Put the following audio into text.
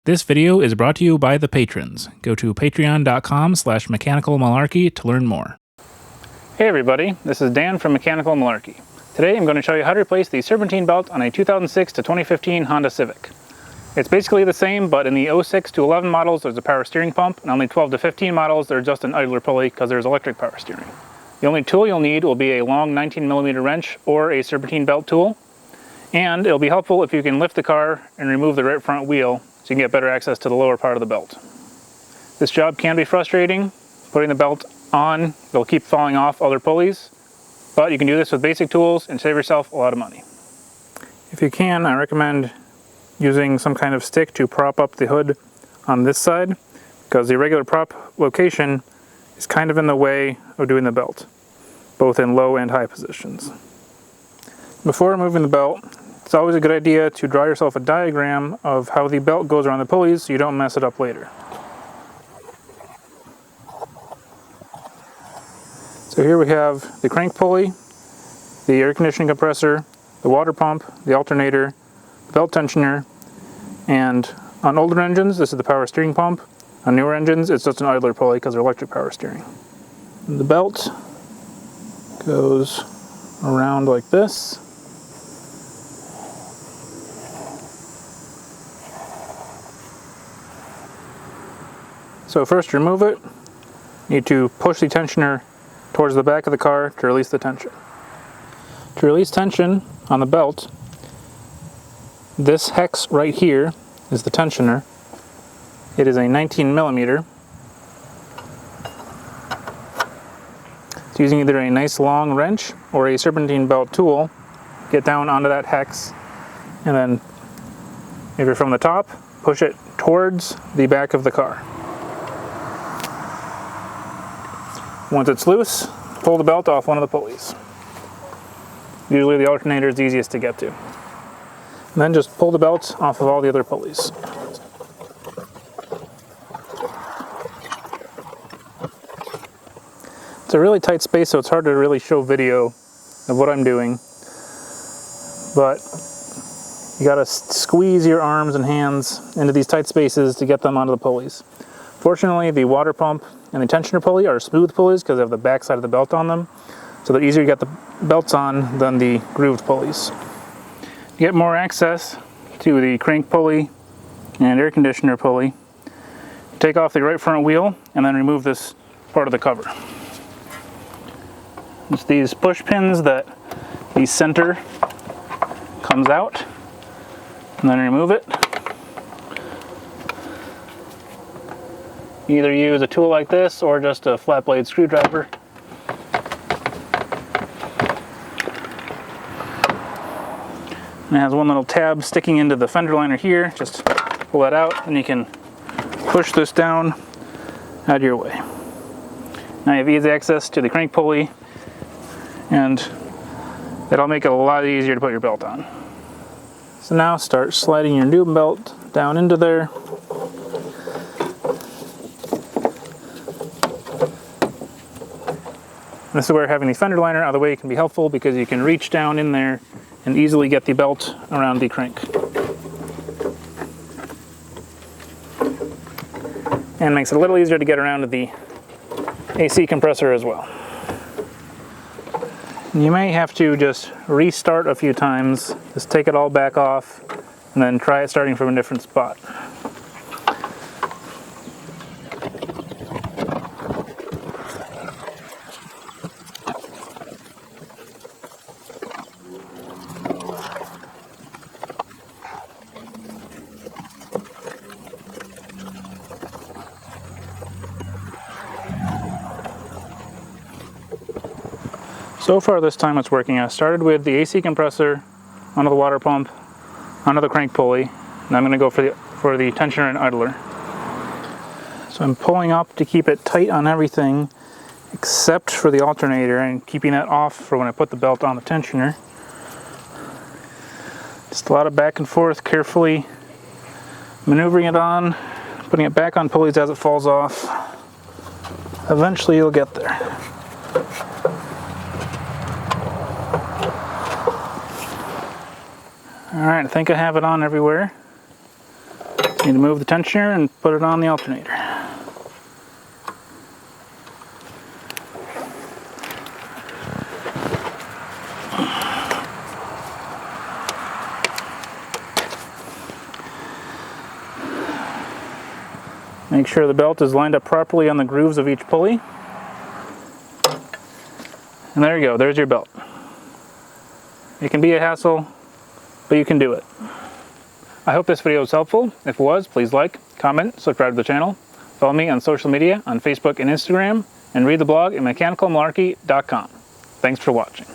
This video is brought to you by the patrons. Go to patreon.com/mechanicalmalarkey to learn more. Hey everybody, this is Dan from Mechanical Malarkey. Today I'm going to show you how to replace the Serpentine belt on a 2006 to 2015 Honda Civic. It's basically the same, but in the 06 to 11 models there's a power steering pump, and only 12 to 15 models there's just an idler pulley because there's electric power steering. The only tool you'll need will be a long 19mm wrench or a Serpentine belt tool, and it'll be helpful if you can lift the car and remove the right front wheel so you can get better access to the lower part of the belt. This job can be frustrating. Putting the belt on, it'll keep falling off other pulleys, but you can do this with basic tools and save yourself a lot of money. If you can, I recommend using some kind of stick to prop up the hood on this side, because the regular prop location is kind of in the way of doing the belt, both in low and high positions. Before removing the belt, it's always a good idea to draw yourself a diagram of how the belt goes around the pulleys so you don't mess it up later. So here we have the crank pulley, the air conditioning compressor, the water pump, the alternator, the belt tensioner, and on older engines this is the power steering pump. On newer engines it's just an idler pulley because they're electric power steering. And the belt goes around like this. So first remove it, you need to push the tensioner towards the back of the car to release the tension. To release tension on the belt, this hex right here is the tensioner. It is a 19mm. It's using either a nice long wrench or a Serpentine belt tool. Get down onto that hex, and then if you're from the top, push it towards the back of the car. Once it's loose, pull the belt off one of the pulleys. Usually the alternator is the easiest to get to. And then just pull the belt off of all the other pulleys. It's a really tight space, so it's hard to really show video of what I'm doing. But you gotta squeeze your arms and hands into these tight spaces to get them onto the pulleys. Fortunately, the water pump and the tensioner pulley are smooth pulleys because they have the back side of the belt on them, so they're easier to get the belts on than the grooved pulleys. To get more access to the crank pulley and air conditioner pulley, take off the right front wheel and then remove this part of the cover. It's these push pins that the center comes out, and then remove it. Either use a tool like this or just a flat blade screwdriver. And it has one little tab sticking into the fender liner here. Just pull that out and you can push this down out of your way. Now you have easy access to the crank pulley, and that'll make it a lot easier to put your belt on. So now start sliding your new belt down into there. This is where having the fender liner out of the way can be helpful, because you can reach down in there and easily get the belt around the crank. And makes it a little easier to get around to the AC compressor as well. You may have to just restart a few times, just take it all back off, and then try it starting from a different spot. So far this time it's working. I started with the AC compressor onto the water pump, onto the crank pulley, and I'm going to go for the tensioner and idler. So I'm pulling up to keep it tight on everything except for the alternator, and keeping that off for when I put the belt on the tensioner. Just a lot of back and forth, carefully maneuvering it on, putting it back on pulleys as it falls off. Eventually you'll get there. Alright, I think I have it on everywhere. Need to move the tensioner and put it on the alternator. Make sure the belt is lined up properly on the grooves of each pulley. And there you go, there's your belt. It can be a hassle, but you can do it. I hope this video was helpful. If it was, please like, comment, subscribe to the channel. Follow me on social media on Facebook and Instagram, and read the blog at mechanicalmalarkey.com. Thanks for watching.